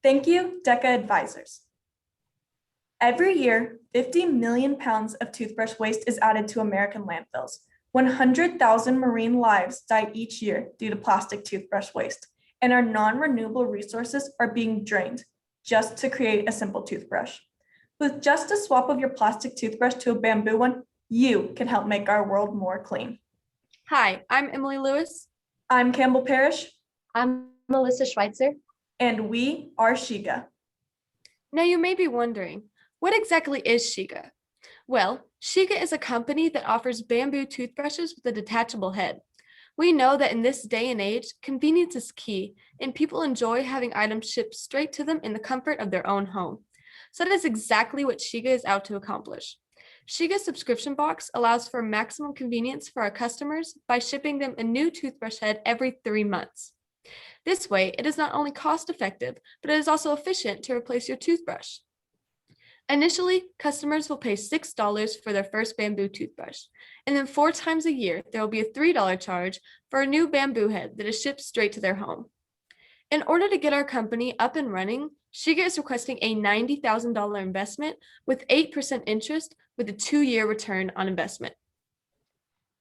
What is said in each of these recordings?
Thank you, DECA Advisors. Every year, 50 million pounds of toothbrush waste is added to American landfills. 100,000 marine lives die each year due to plastic toothbrush waste, and our non-renewable resources are being drained just to create a simple toothbrush. With just a swap of your plastic toothbrush to a bamboo one, you can help make our world more clean. Hi, I'm Emily Lewis. I'm Campbell Parrish. I'm Melissa Schweitzer. And we are Shiga. Now you may be wondering, what exactly is Shiga? Well, Shiga is a company that offers bamboo toothbrushes with a detachable head. We know that in this day and age, convenience is key, and people enjoy having items shipped straight to them in the comfort of their own home. So that is exactly what Shiga is out to accomplish. Shiga's subscription box allows for maximum convenience for our customers by shipping them a new toothbrush head every 3 months. This way, it is not only cost-effective, but it is also efficient to replace your toothbrush. Initially, customers will pay $6 for their first bamboo toothbrush, and then 4 times a year, there will be a $3 charge for a new bamboo head that is shipped straight to their home. In order to get our company up and running, Shiga is requesting a $90,000 investment with 8% interest with a 2-year return on investment.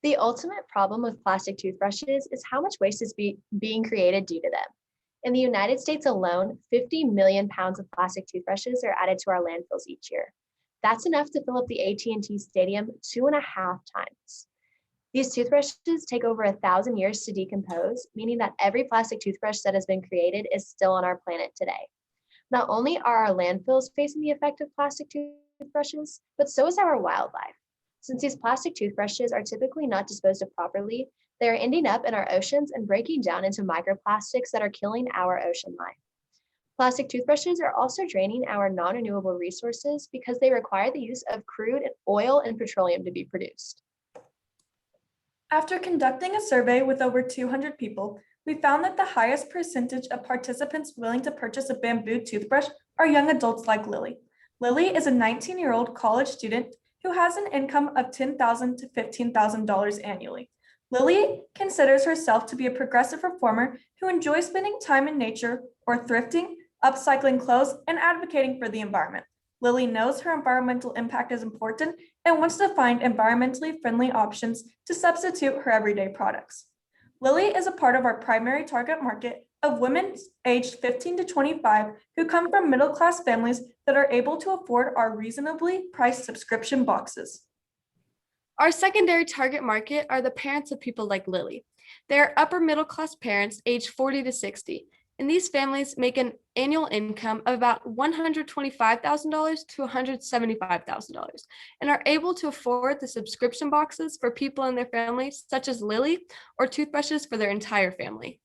The ultimate problem with plastic toothbrushes is how much waste is being created due to them. In the United States alone, 50 million pounds of plastic toothbrushes are added to our landfills each year. That's enough to fill up the AT&T Stadium 2.5 times. These toothbrushes take over 1,000 years to decompose, meaning that every plastic toothbrush that has been created is still on our planet today. Not only are our landfills facing the effect of plastic toothbrushes, but so is our wildlife. Since these plastic toothbrushes are typically not disposed of properly, they are ending up in our oceans and breaking down into microplastics that are killing our ocean life. Plastic toothbrushes are also draining our non-renewable resources because they require the use of crude oil and petroleum to be produced. After conducting a survey with over 200 people, we found that the highest percentage of participants willing to purchase a bamboo toothbrush are young adults like Lily. Lily is a 19-year-old college student who has an income of $10,000 to $15,000 annually. Lily considers herself to be a progressive reformer who enjoys spending time in nature or thrifting, upcycling clothes, and advocating for the environment. Lily knows her environmental impact is important and wants to find environmentally friendly options to substitute her everyday products. Lily is a part of our primary target market of women aged 15 to 25 who come from middle-class families that are able to afford our reasonably priced subscription boxes. Our secondary target market are the parents of people like Lily. They are upper middle-class parents aged 40 to 60, and these families make an annual income of about $125,000 to $175,000 and are able to afford the subscription boxes for people in their families, such as Lily, or toothbrushes for their entire family.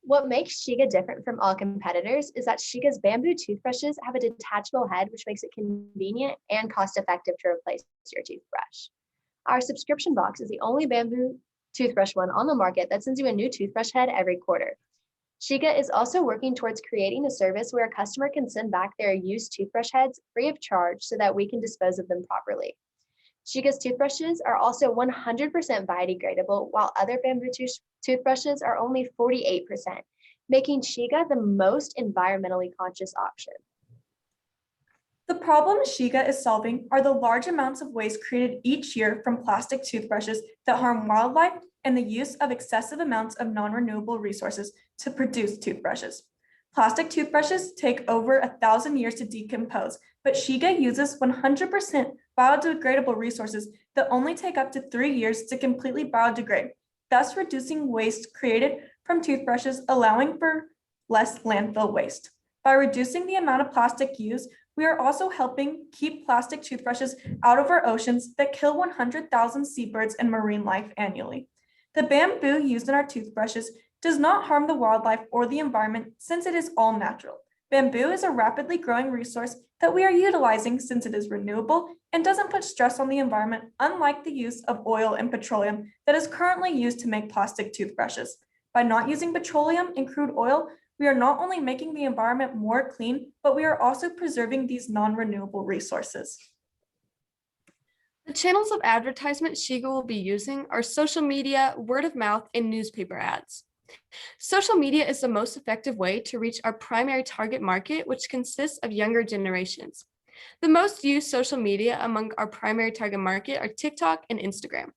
What makes Shiga different from all competitors is that Shiga's bamboo toothbrushes have a detachable head, which makes it convenient and cost-effective to replace your toothbrush. Our subscription box is the only bamboo toothbrush one on the market that sends you a new toothbrush head every quarter. Shiga is also working towards creating a service where a customer can send back their used toothbrush heads free of charge so that we can dispose of them properly. Shiga's toothbrushes are also 100% biodegradable, while other bamboo toothbrushes are only 48%, making Shiga the most environmentally conscious option. The problem Shiga is solving are the large amounts of waste created each year from plastic toothbrushes that harm wildlife and the use of excessive amounts of non-renewable resources to produce toothbrushes. Plastic toothbrushes take over 1,000 years to decompose, but Shiga uses 100% biodegradable resources that only take up to 3 years to completely biodegrade, thus reducing waste created from toothbrushes, allowing for less landfill waste. By reducing the amount of plastic used, we are also helping keep plastic toothbrushes out of our oceans that kill 100,000 seabirds and marine life annually. The bamboo used in our toothbrushes does not harm the wildlife or the environment since it is all natural. Bamboo is a rapidly growing resource that we are utilizing since it is renewable and doesn't put stress on the environment, unlike the use of oil and petroleum that is currently used to make plastic toothbrushes. By not using petroleum and crude oil, we are not only making the environment more clean, but we are also preserving these non-renewable resources. The channels of advertisement Shiga will be using are social media, word of mouth, and newspaper ads. Social media is the most effective way to reach our primary target market, which consists of younger generations. The most used social media among our primary target market are TikTok and Instagram.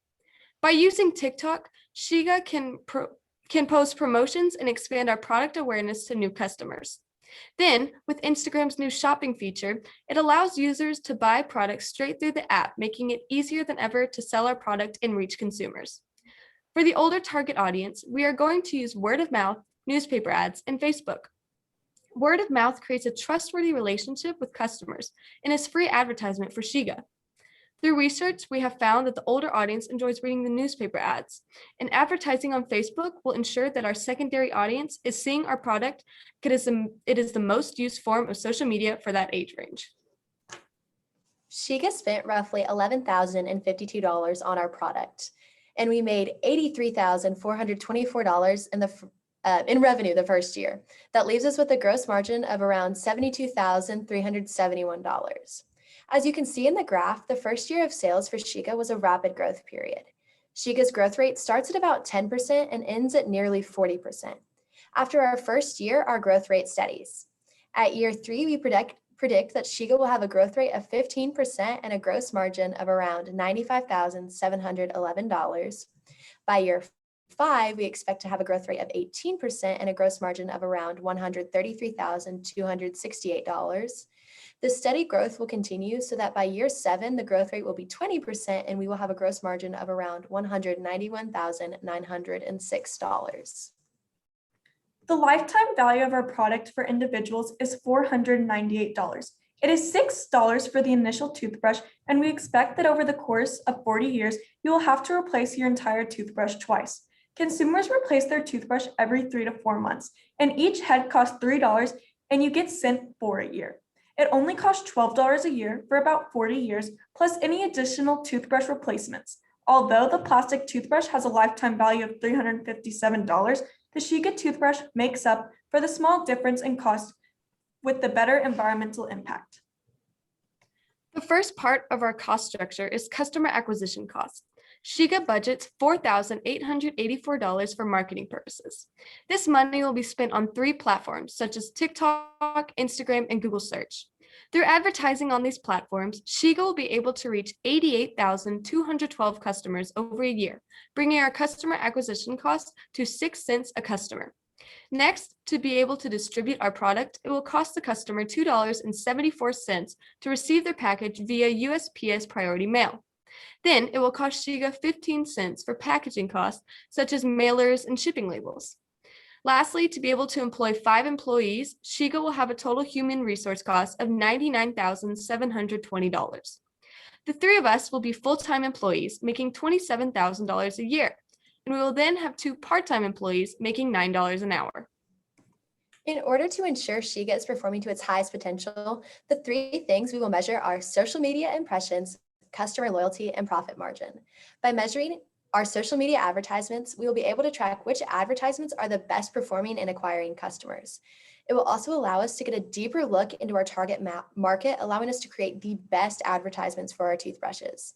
By using TikTok, Shiga can post promotions and expand our product awareness to new customers. Then, with Instagram's new shopping feature, it allows users to buy products straight through the app, making it easier than ever to sell our product and reach consumers. For the older target audience, we are going to use word of mouth, newspaper ads, and Facebook. Word of mouth creates a trustworthy relationship with customers and is free advertisement for Shiga. Through research, we have found that the older audience enjoys reading the newspaper ads, and advertising on Facebook will ensure that our secondary audience is seeing our product because it is the most used form of social media for that age range. Shiga spent roughly $11,052 on our product, and we made $83,424 in revenue the first year. That leaves us with a gross margin of around $72,371. As you can see in the graph, the first year of sales for Shiga was a rapid growth period. Shiga's growth rate starts at about 10% and ends at nearly 40%. After our first year, our growth rate steadies. At year 3, we predict that Shiga will have a growth rate of 15% and a gross margin of around $95,711. By year 5, we expect to have a growth rate of 18% and a gross margin of around $133,268. The steady growth will continue so that by year 7, the growth rate will be 20% and we will have a gross margin of around $191,906. The lifetime value of our product for individuals is $498. It is $6 for the initial toothbrush, and we expect that over the course of 40 years, you will have to replace your entire toothbrush twice. Consumers replace their toothbrush every 3 to 4 months, and each head costs $3, and you get sent for a year. It only costs $12 a year for about 40 years, plus any additional toothbrush replacements. Although the plastic toothbrush has a lifetime value of $357, the Shiga toothbrush makes up for the small difference in cost with the better environmental impact. The first part of our cost structure is customer acquisition costs. Shiga budgets $4,884 for marketing purposes. This money will be spent on 3 platforms such as TikTok, Instagram, and Google Search. Through advertising on these platforms, Shiga will be able to reach 88,212 customers over a year, bringing our customer acquisition cost to 6 cents a customer. Next, to be able to distribute our product, it will cost the customer $2.74 to receive their package via USPS priority mail. Then it will cost Shiga 15 cents for packaging costs, such as mailers and shipping labels. Lastly, to be able to employ 5 employees, Shiga will have a total human resource cost of $99,720. The 3 of us will be full-time employees, making $27,000 a year, and we will then have 2 part-time employees making $9 an hour. In order to ensure Shiga is performing to its highest potential, the 3 things we will measure are social media impressions, customer loyalty, and profit margin. By measuring our social media advertisements, we will be able to track which advertisements are the best performing in acquiring customers. It will also allow us to get a deeper look into our target market, allowing us to create the best advertisements for our toothbrushes.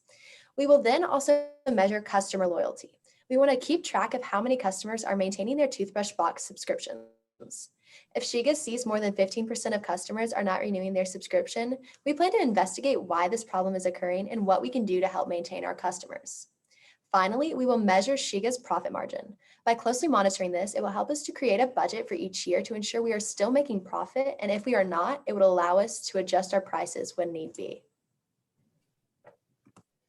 We will then also measure customer loyalty. We want to keep track of how many customers are maintaining their toothbrush box subscriptions. If Shiga sees more than 15% of customers are not renewing their subscription, we plan to investigate why this problem is occurring and what we can do to help maintain our customers. Finally, we will measure Shiga's profit margin. By closely monitoring this, it will help us to create a budget for each year to ensure we are still making profit, and if we are not, it would allow us to adjust our prices when need be.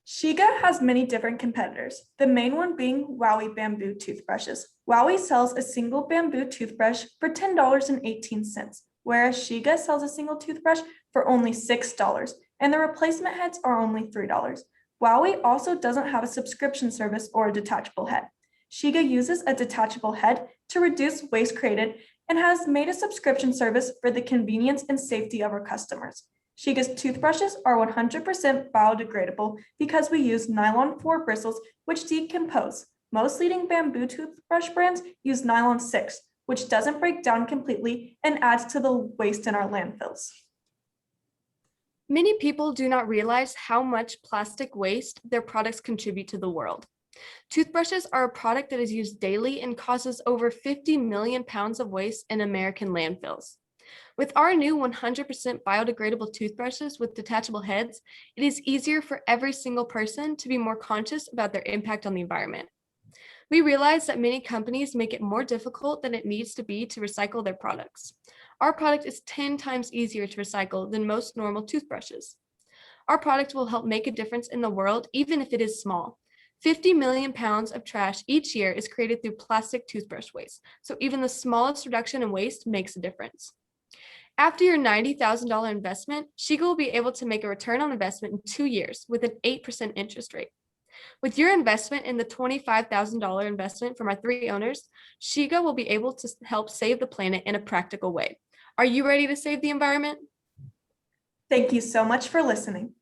Shiga has many different competitors, the main one being Wowie bamboo toothbrushes. Wowie sells a single bamboo toothbrush for $10.18, whereas Shiga sells a single toothbrush for only $6, and the replacement heads are only $3. Wowie also doesn't have a subscription service or a detachable head. Shiga uses a detachable head to reduce waste created and has made a subscription service for the convenience and safety of our customers. Shiga's toothbrushes are 100% biodegradable because we use nylon 4 bristles which decompose. Most leading bamboo toothbrush brands use nylon 6, which doesn't break down completely and adds to the waste in our landfills. Many people do not realize how much plastic waste their products contribute to the world. Toothbrushes are a product that is used daily and causes over 50 million pounds of waste in American landfills. With our new 100% biodegradable toothbrushes with detachable heads, it is easier for every single person to be more conscious about their impact on the environment. We realize that many companies make it more difficult than it needs to be to recycle their products. Our product is 10 times easier to recycle than most normal toothbrushes. Our product will help make a difference in the world, even if it is small. 50 million pounds of trash each year is created through plastic toothbrush waste, so even the smallest reduction in waste makes a difference. After your $90,000 investment, Shiga will be able to make a return on investment in 2 years with an 8% interest rate. With your investment in the $25,000 investment from our 3 owners, Shiga will be able to help save the planet in a practical way. Are you ready to save the environment? Thank you so much for listening.